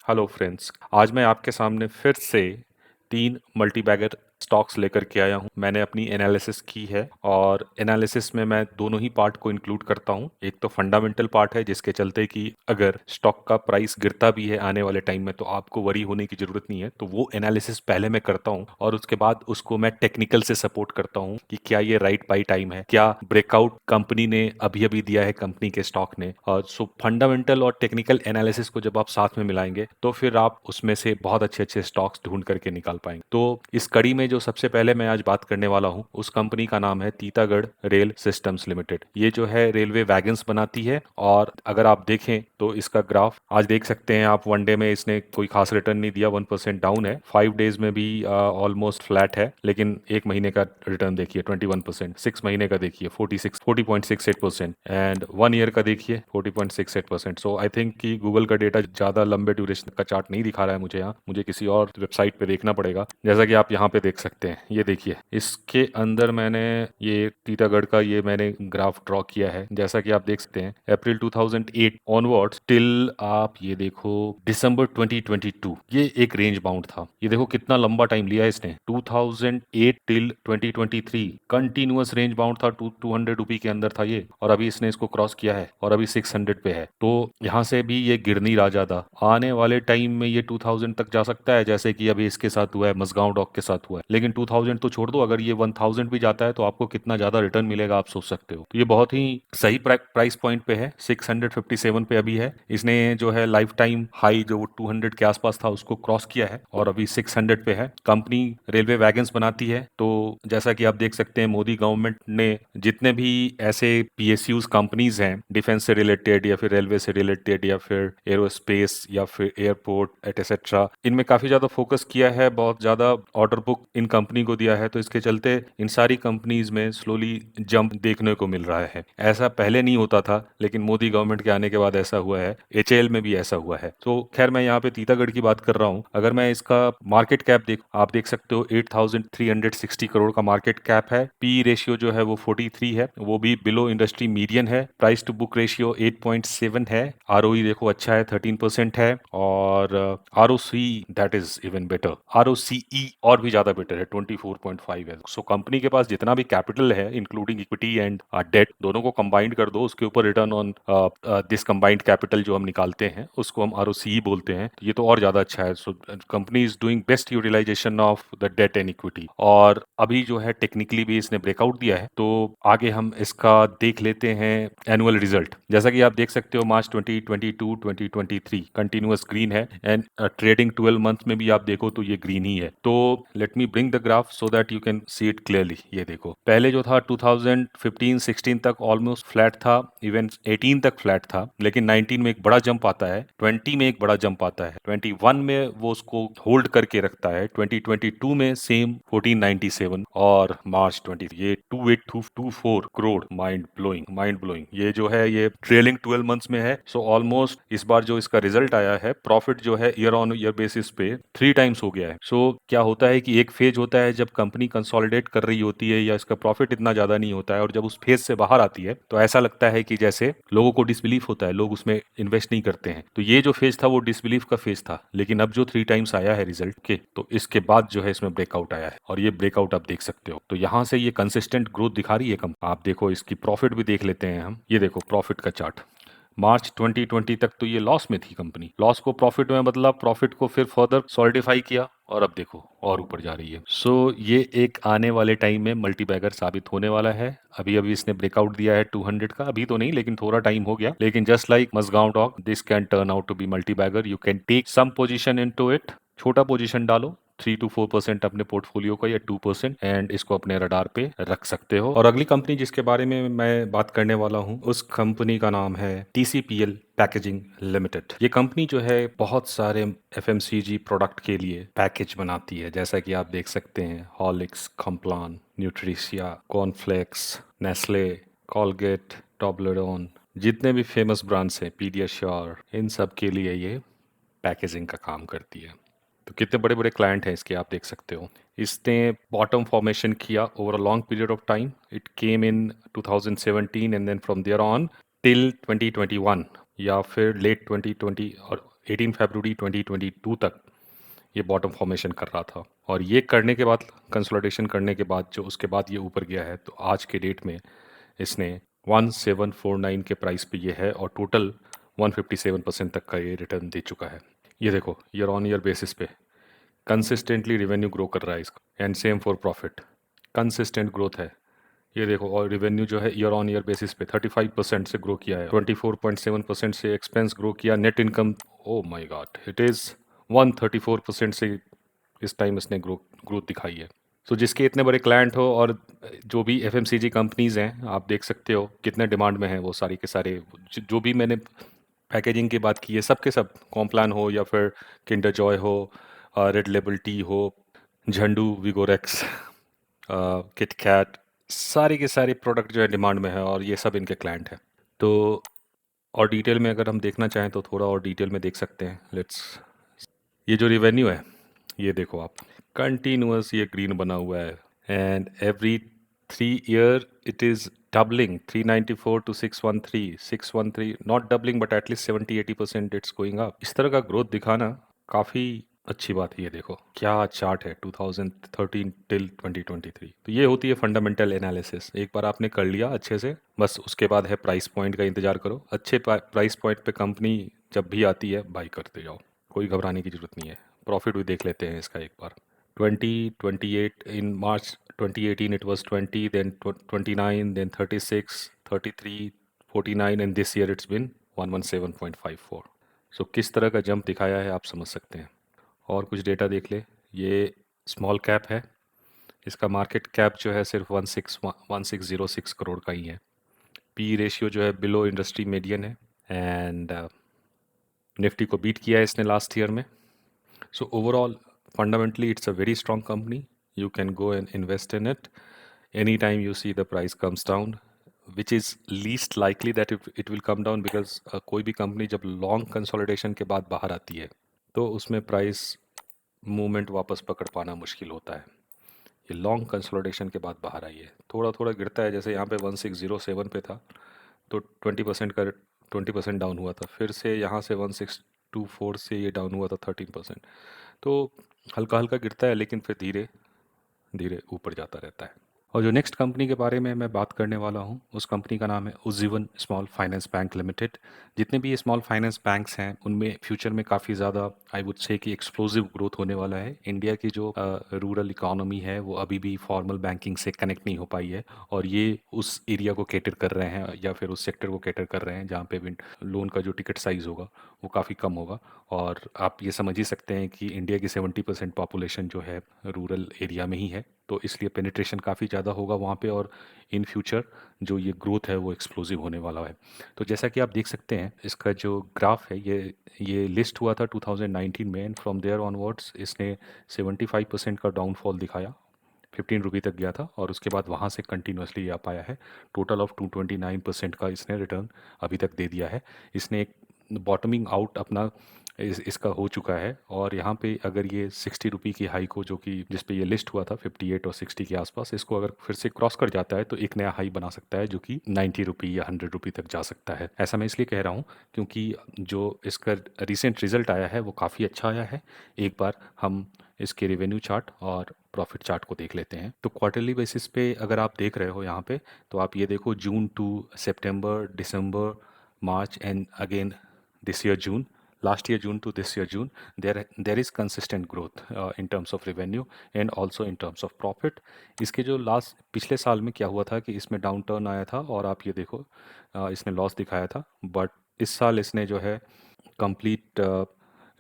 Hello friends. आज मैं आपके सामने फिर से 3 मल्टीबैगर स्टॉक्स लेकर के आया हूं। मैंने अपनी एनालिसिस की है और एनालिसिस में मैं दोनों ही पार्ट को इंक्लूड करता हूं। एक तो फंडामेंटल पार्ट है जिसके चलते कि अगर स्टॉक का प्राइस गिरता भी है आने वाले टाइम में तो आपको वरी होने की जरूरत नहीं है, तो वो एनालिसिस पहले मैं करता हूं और उसके बाद उसको मैं टेक्निकल से सपोर्ट करता हूं कि क्या ये राइट बाई टाइम है, क्या ब्रेकआउट कंपनी ने अभी अभी दिया है कंपनी के स्टॉक ने। और सो फंडामेंटल और टेक्निकल एनालिसिस को जब आप साथ में मिलाएंगे तो फिर आप उसमें से बहुत अच्छे अच्छे स्टॉक्स ढूंढ करके निकाल पाएंगे। तो इस कड़ी में जो सबसे पहले मैं आज बात करने वाला हूं उस कंपनी का नाम है तीतागढ़ रेल सिस्टम्स लिमिटेड। ये जो है रेलवे वैगन्स बनाती है और अगर आप देखें तो इसका ग्राफ आज देख सकते हैं आप। वनडे में इसने कोई खास रिटर्न नहीं दिया, 1% डाउन है। 5 डेज में भी ऑलमोस्ट फ्लैट है, लेकिन एक महीने का रिटर्न देखिए 21%, 6 महीने का देखिए 40.68% एंड 1 ईयर का देखिए 40.68%। सो आई थिंक कि गूगल का डेटा ज़्यादा लंबे ड्यूरेशन का चार्ट नहीं दिखा रहा है मुझे यहाँ, मुझे किसी और वेबसाइट पे देखना पड़ेगा। जैसा कि आप यहाँ पे देख सकते हैं, ये देखिए इसके अंदर मैंने ये टीटागढ़ का ये मैंने ग्राफ ड्रॉ किया है। जैसा कि आप देख सकते हैं अप्रैल 2008 ऑनवर्ड्स टिल आप ये देखो दिसंबर 2022 ये एक रेंज बाउंड था। ये देखो कितना लंबा टाइम लिया है इसने, 2008 टिल 2023 कंटिन्यूअस रेंज बाउंड था। 200 रुपी के अंदर था ये और अभी इसने इसको क्रॉस किया है और अभी 600 पे है। तो यहाँ से भी ये गिर नहीं रहा ज्यादा। आने वाले टाइम में ये 2000 तक जा सकता है, जैसे कि अभी इसके साथ हुआ है, मसगांव डॉक के साथ हुआ है। लेकिन 2000 तो छोड़ दो, अगर ये 1000 भी जाता है तो आपको कितना ज्यादा रिटर्न मिलेगा आप सोच सकते हो। तो ये बहुत ही सही प्राइस पॉइंट पे है, 657 पे अभी है। इसने जो है लाइफ टाइम हाई जो 200 के आसपास था उसको क्रॉस किया है और अभी 600 पे है। कंपनी रेलवे वैगन्स बनाती है। तो जैसा कि आप देख सकते हैं मोदी गवर्नमेंट ने जितने भी ऐसे पीएसयूज कंपनीज हैं डिफेंस से रिलेटेड या फिर रेलवे से रिलेटेड या फिर एरोस्पेस या फिर एयरपोर्ट एटसेट्रा, इनमें काफी ज्यादा फोकस किया है, बहुत ज्यादा ऑर्डर बुक इन कंपनी को दिया है। तो इसके चलते इन सारी कंपनीज में स्लोली जंप देखने को मिल रहा है। ऐसा पहले नहीं होता था लेकिन मोदी गवर्नमेंट के आने के बाद ऐसा हुआ है। एचएएल में भी ऐसा हुआ है। तो खैर मैं यहाँ पे तीतागढ़ की बात कर रहा हूँ। अगर मैं इसका मार्केट कैप आप देख सकते हो 8360 करोड़ का मार्केट कैप है। पी रेशियो जो है वो 43 है, वो भी बिलो इंडस्ट्री मीडियन है। प्राइस टू बुक रेशियो 8.7 है। आरओई देखो अच्छा है, 13% है। और ROC that is even better, ROCE और भी ज्यादा बेटर है, 24.5 है। सो कंपनी के पास जितना भी कैपिटल है इंक्लूडिंग इक्विटी एंड डेट दोनों को कंबाइंड कर दो, उसके ऊपर return on this combined capital जो हम निकालते हैं उसको हम आरओसीई बोलते हैं। ये तो और ज्यादा अच्छा है। So company is doing best utilisation of the debt and equity. और अभी जो है टेक्निकली भी इसने ब्रेकआउट दिया है। तो आगे हम इसका देख लेते हैं एनुअल रिजल्ट। जैसा कि आप देख सकते हो मार्च 2022 2023 कंटिन्यूअस ग्रीन है एंड ट्रेडिंग 12 मंथ में भी आप देखो तो ये ग्रीन ही है। तो let me bring the graph so that you can see it clearly. ये देखो पहले जो था 2015-16 तक ऑलमोस्ट फ्लैट था, इवन 18 तक फ्लैट था, लेकिन 19 में एक बड़ा जंप आता है, 20 में एक बड़ा जंप आता है, 21 में वो उसको होल्ड करके रखता है, 2022 में सेम 1497 और मार्च 20 ये 2824 crore. Mind blowing, mind blowing. ये जो है ये ट्रेलिंग 12 मंथ्स में है। सो ऑलमोस्ट इस बार जो इसका रिजल्ट आया है प्रॉफिट जो है ईयर ऑन ईयर बेसिस पे 3 टाइम्स हो गया है। सो क्या होता है कि एक फेज होता है जब कंपनी कंसोलिडेट कर रही होती है या इसका प्रॉफिट इतना ज्यादा नहीं होता है, और जब उस फेज से बाहर आती है तो ऐसा लगता है कि जैसे लोगों को डिसबिलीफ होता है, लोग उसमें इन्वेस्ट नहीं करते हैं। तो ये जो फेज था वो डिसबिलीफ का फेज था, लेकिन अब जो 3 टाइम्स आया है रिजल्ट के, तो इसके बाद जो है इसमें ब्रेकआउट आया है और ये ब्रेकआउट आप देख सकते हो। तो यहाँ से ये कंसिस्टेंट ग्रोथ दिखा रही है आप देखो इसकी प्रॉफिट भी देख लेते हैं हम। ये देखो प्रॉफिट का चार्ट, मार्च 2020 तक तो ये लॉस में थी कंपनी, लॉस को प्रॉफिट में बदला, प्रॉफिट को फिर फर्दर सॉलिडिफाई किया और अब देखो और ऊपर जा रही है। सो ये एक आने वाले टाइम में मल्टीबैगर साबित होने वाला है। अभी अभी इसने ब्रेकआउट दिया है 200 का, अभी तो नहीं लेकिन थोड़ा टाइम हो गया। लेकिन just like Mazagon dock this can turn out to be multibagger. You can take some position into it, छोटा पोजीशन डालो 3 to 4% अपने पोर्टफोलियो का या 2%, एंड इसको अपने रडार पे रख सकते हो। और अगली कंपनी जिसके बारे में मैं बात करने वाला हूँ उस कंपनी का नाम है टीसीपीएल पैकेजिंग लिमिटेड। ये कंपनी जो है बहुत सारे एफएमसीजी प्रोडक्ट के लिए पैकेज बनाती है, जैसा कि आप देख सकते हैं Horlicks, Complan, Nutricia, cornflakes, Nestle, Colgate, Toblerone, जितने भी फेमस ब्रांड्स हैं, पीडियाश्योर, इन सब के लिए ये पैकेजिंग का काम करती है। तो कितने बड़े बड़े क्लाइंट हैं इसके आप देख सकते हो। इसने बॉटम फॉर्मेशन किया over a long period of time. It came in 2017 and then from there on till 2021 या फिर लेट 2020 और 18 फरवरी 2022 तक ये बॉटम फॉर्मेशन कर रहा था, और ये करने के बाद, कंसोलिडेशन करने के बाद जो उसके बाद ये ऊपर गया है, तो आज के डेट में इसने 1749 के प्राइस पे ये है, और टोटल 157% तक का ये रिटर्न दे चुका है। ये देखो, ईयर ऑन ईयर बेसिस पे कंसिस्टेंटली रेवेन्यू ग्रो कर रहा है इसका, and same for profit, consistent growth है। ये देखो, और रेवेन्यू जो है ईयर ऑन ईयर बेसिस पे 35% से ग्रो किया है, 24.7% से एक्सपेंस ग्रो किया, net income, oh my God, it is 134% से इस टाइम इसने ग्रोथ दिखाई है। सो जिसके इतने बड़े क्लाइंट हो, और जो भी एफएमसीजी कंपनीज हैं, आप देख सकते हो कितने डिमांड में हैं वो सारी के सारे, जो भी मैंने पैकेजिंग की बात की है, सब के सब, कॉम्प्लान हो या फिर किंडर जॉय हो, रेड लेबल टी हो, झंडू, विगोरेक्स, किट कैट, सारे के सारे प्रोडक्ट जो है डिमांड में है, और ये सब इनके क्लाइंट हैं। तो और डिटेल में अगर हम देखना चाहें तो थोड़ा और डिटेल में देख सकते हैं। लेट्स, ये जो रिवेन्यू है, ये देखो आप, कंटिन्यूअस ये ग्रीन बना हुआ है, and every 3 year it is doubling, 394 to 613, 613, not doubling but at least 70-80% it's going up. इस तरह का ग्रोथ दिखाना काफ़ी अच्छी बात है। ये देखो क्या चार्ट है, 2013 टिल 2023। तो ये होती है फंडामेंटल एनालिसिस। एक बार आपने कर लिया अच्छे से, बस उसके बाद है प्राइस पॉइंट का इंतजार करो। अच्छे प्राइस पॉइंट पे कंपनी जब भी आती है, बाई करते जाओ, कोई घबराने की जरूरत नहीं है। प्रॉफिट भी देख लेते हैं इसका एक बार। 2028 इन मार्च 2018 it was 20, then 29, then 36, 33, 49, and this year it's been 117.54। सो किस तरह का जंप दिखाया है आप समझ सकते हैं। और कुछ डेटा देख ले, ये स्मॉल कैप है, इसका मार्केट कैप जो है सिर्फ 1606 करोड़ का ही है। पी रेशियो जो है बिलो इंडस्ट्री मीडियन है, एंड निफ्टी को बीट किया है इसने लास्ट ईयर में। So overall, fundamentally, it's a very strong company. You can go and invest in it anytime you see the price comes down, which is least likely that it will come down, because कोई भी company जब long consolidation के बाद बाहर आती है तो उसमें प्राइस मूवमेंट वापस पकड़ पाना मुश्किल होता है। ये लॉन्ग कंसोलिडेशन के बाद बाहर आई है, थोड़ा थोड़ा गिरता है, जैसे यहाँ पे 1607 पे था तो 20% का 20% डाउन हुआ था, फिर से यहाँ से 1624 से ये डाउन हुआ था 13%। तो हल्का हल्का गिरता है, लेकिन फिर धीरे धीरे ऊपर जाता रहता है। और जो नेक्स्ट कंपनी के बारे में मैं बात करने वाला हूँ, उस कंपनी का नाम है Ujjivan small finance bank limited. जितने भी ये स्मॉल फाइनेंस बैंक्स हैं, उनमें फ्यूचर में काफ़ी ज़्यादा, आई वुड से कि एक्सप्लोसिव ग्रोथ होने वाला है। इंडिया की जो रूरल इकोनॉमी है वो अभी भी फॉर्मल बैंकिंग से कनेक्ट नहीं हो पाई है, और ये उस एरिया को कैटर कर रहे हैं, या फिर उस सेक्टर को कैटर कर रहे हैं जहाँ पे लोन का जो टिकट साइज़ होगा वो काफ़ी कम होगा। और आप ये समझ ही सकते हैं कि इंडिया की 70% पॉपुलेशन जो है रूरल एरिया में ही है, तो इसलिए पेनिट्रेशन काफ़ी ज़्यादा होगा वहाँ पे, और इन फ्यूचर जो ये ग्रोथ है वो एक्सप्लोसिव होने वाला है। तो जैसा कि आप देख सकते हैं, इसका जो ग्राफ है, ये लिस्ट हुआ था 2019 में, एंड फ्रॉम देयर ऑनवर्ड्स इसने 75% का डाउनफॉल दिखाया, 15 रुपये तक गया था, और उसके बाद वहाँ से कंटिन्यूसली आ पाया है। टोटल ऑफ 229% का इसने रिटर्न अभी तक दे दिया है। इसने एक बॉटमिंग आउट अपना इसका हो चुका है, और यहाँ पे अगर ये 60 रुपये की हाई को, जो कि जिस पे ये लिस्ट हुआ था 58 और 60 के आसपास, इसको अगर फिर से क्रॉस कर जाता है तो एक नया हाई बना सकता है, जो कि 90 रुपये या 100 रुपये तक जा सकता है। ऐसा मैं इसलिए कह रहा हूँ क्योंकि जो इसका रिसेंट रिजल्ट आया है वो काफ़ी अच्छा आया है। एक बार हम इसके रेवेन्यू चार्ट और प्रॉफिट चार्ट को देख लेते हैं। तो क्वार्टरली बेसिस पे अगर आप देख रहे हो यहाँ पे, तो आप ये देखो, जून टू सितंबर, दिसंबर, March, and again this year June, last year June to this year June, there is consistent growth in terms of revenue and also in terms of profit। इसके जो लास्ट पिछले साल में क्या हुआ था कि इसमें डाउन टर्न आया था, और आप ये देखो इसने लॉस दिखाया था, बट इस साल इसने जो है कंप्लीट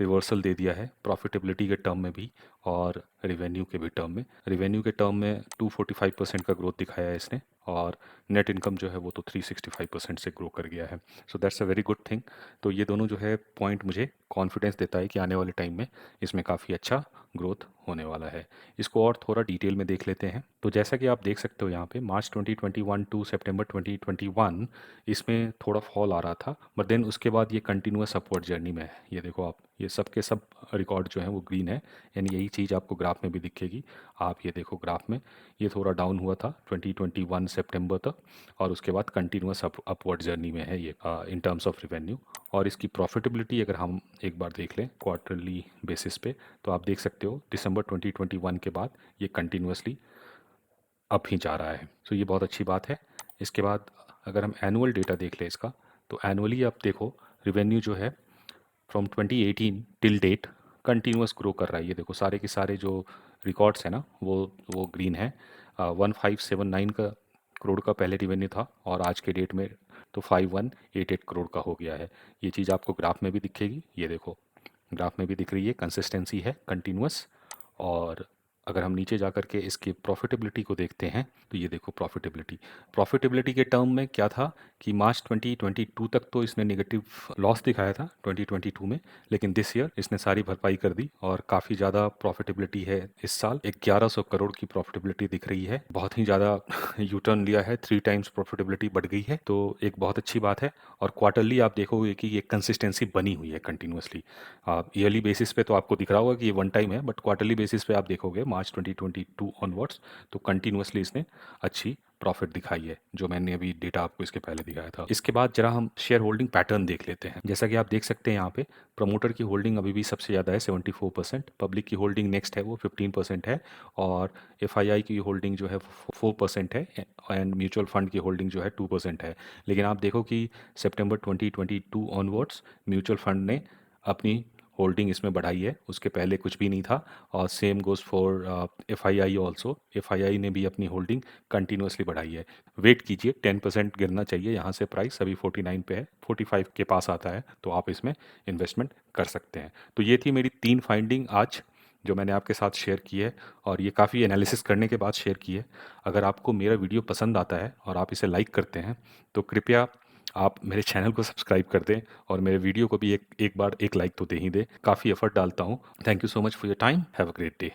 रिवर्सल दे दिया है, प्रॉफिटेबिलिटी के टर्म में भी और रेवेन्यू के भी टर्म में। रेवेन्यू के टर्म में 245% का ग्रोथ दिखाया है इसने, और नेट इनकम जो है वो तो 365% से ग्रो कर गया है। So that's a very good thing. तो ये दोनों जो है पॉइंट मुझे कॉन्फिडेंस देता है कि आने वाले टाइम में इसमें काफ़ी अच्छा ग्रोथ होने वाला है। इसको और थोड़ा डिटेल में देख लेते हैं। तो जैसा कि आप देख सकते हो यहाँ पे, मार्च 2021 टू सितंबर 2021 इसमें थोड़ा फॉल आ रहा था, बट देन उसके बाद ये कंटिन्यूस अपवर्ड जर्नी में है। ये देखो आप, ये सब के सब रिकॉर्ड जो हैं वो ग्रीन है, यानी यही चीज़ आपको ग्राफ में भी दिखेगी। आप ये देखो ग्राफ में, ये थोड़ा डाउन हुआ था 2021 सितंबर तक, और उसके बाद कंटिन्यूअस अपवर्ड जर्नी में है ये इन टर्म्स ऑफ रेवेन्यू। और इसकी प्रॉफिटेबिलिटी अगर हम एक बार देख लें क्वार्टरली बेसिस पे, तो आप देख सकते हो दिसंबर 2021 के बाद ये कंटिन्यूअसली अप ही जा रहा है। तो ये बहुत अच्छी बात है। इसके बाद अगर हम एनुअल डेटा देख लें इसका, तो एनुअली आप देखो रिवेन्यू जो है from 2018 till date continuous grow कर रहा है। ये देखो सारे के सारे जो रिकॉर्ड्स हैं ना वो ग्रीन है। 1579 का करोड़ का पहले रिवेन्यू था, और आज के डेट में तो 5188 करोड़ का हो गया है। ये चीज़ आपको ग्राफ में भी दिखेगी, ये देखो ग्राफ में भी दिख रही है, कंसिस्टेंसी है कंटिन्यूअस। और अगर हम नीचे जा कर के इसकी प्रॉफिटेबिलिटी को देखते हैं, तो ये देखो प्रॉफिटेबिलिटी के टर्म में क्या था कि मार्च 2022 तक तो इसने नेगेटिव लॉस दिखाया था 2022 में, लेकिन दिस ईयर इसने सारी भरपाई कर दी और काफ़ी ज़्यादा प्रॉफिटेबिलिटी है इस साल। 1100 करोड़ की प्रॉफिटेबिलिटी दिख रही है, बहुत ही ज़्यादा यू टर्न लिया है, 3 टाइम्स प्रॉफिटेबिलिटी बढ़ गई है, तो एक बहुत अच्छी बात है। और क्वार्टरली आप देखोगे कि ये कंसिस्टेंसी बनी हुई है कंटिन्यूअसली। ईयरली बेसिस पे तो आपको दिख रहा होगा कि ये वन टाइम है, बट क्वार्टरली बेसिस पे आप देखोगे मार्च 2022 ऑनवर्ड्स, तो कंटिन्यूअसली इसने अच्छी प्रॉफिट दिखाई है, जो मैंने अभी डेटा आपको इसके पहले दिखाया था। इसके बाद जरा हम शेयर होल्डिंग पैटर्न देख लेते हैं। जैसा कि आप देख सकते हैं यहाँ पे प्रमोटर की होल्डिंग अभी भी सबसे ज़्यादा है 74%, पब्लिक की होल्डिंग नेक्स्ट है वो 15% है, और एफआईआई की होल्डिंग जो है 4% है, एंड म्यूचुअल फंड की होल्डिंग जो है 2% है। लेकिन आप देखो कि सितंबर 2022 ऑनवर्ड्स म्यूचुअल फंड ने अपनी होल्डिंग इसमें बढ़ाई है, उसके पहले कुछ भी नहीं था। और same goes for FII also, FII ने भी अपनी होल्डिंग कंटिन्यूअसली बढ़ाई है। वेट कीजिए, 10% गिरना चाहिए यहाँ से, प्राइस अभी 49 पे है, 45 के पास आता है तो आप इसमें इन्वेस्टमेंट कर सकते हैं। तो ये थी मेरी 3 फाइंडिंग आज जो मैंने आपके साथ शेयर की है, और ये काफ़ी एनालिसिस करने के बाद शेयर की है। अगर आपको मेरा वीडियो पसंद आता है और आप इसे लाइक करते हैं, तो कृपया आप मेरे चैनल को सब्सक्राइब कर दें, और मेरे वीडियो को भी एक बार एक लाइक तो दे ही दें। काफ़ी एफर्ट डालता हूँ। Thank you so much for your time. Have a great day.